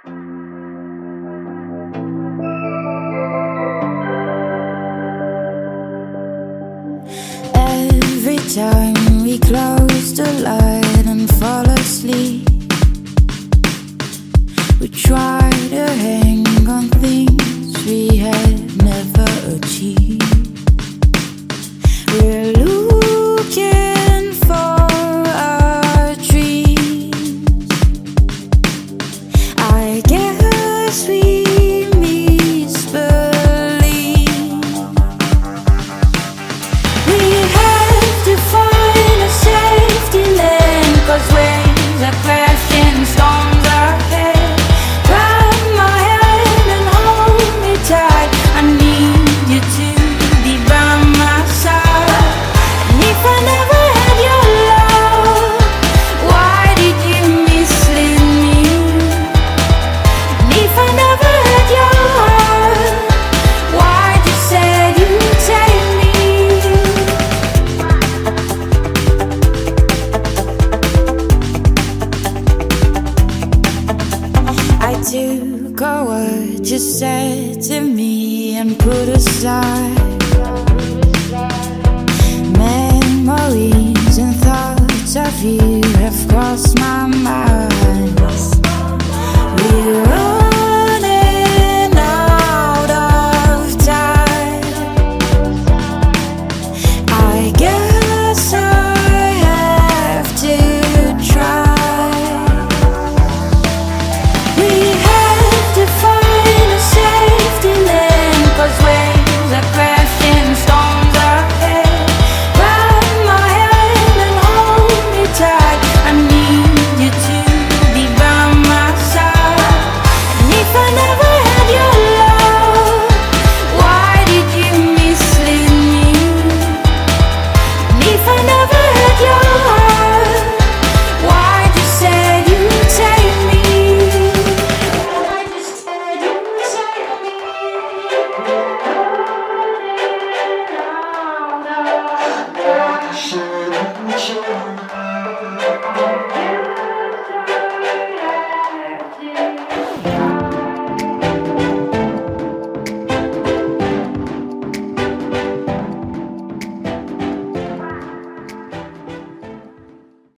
Every time we close the light and fall asleep, we try to hang on things we had never achieved. We're looking for our dreams. I guess we misbelieve. We have to find a safety land, 'cause waves are crashing, storms are ahead. Grab my hand and hold me tight. I need you to be by my side. And if I never had your love, why did you mislead me? And if I never had your heart, why'd you say you'd take me? I took a word you said to me and put aside. Memories and thoughts of you have crossed my mind.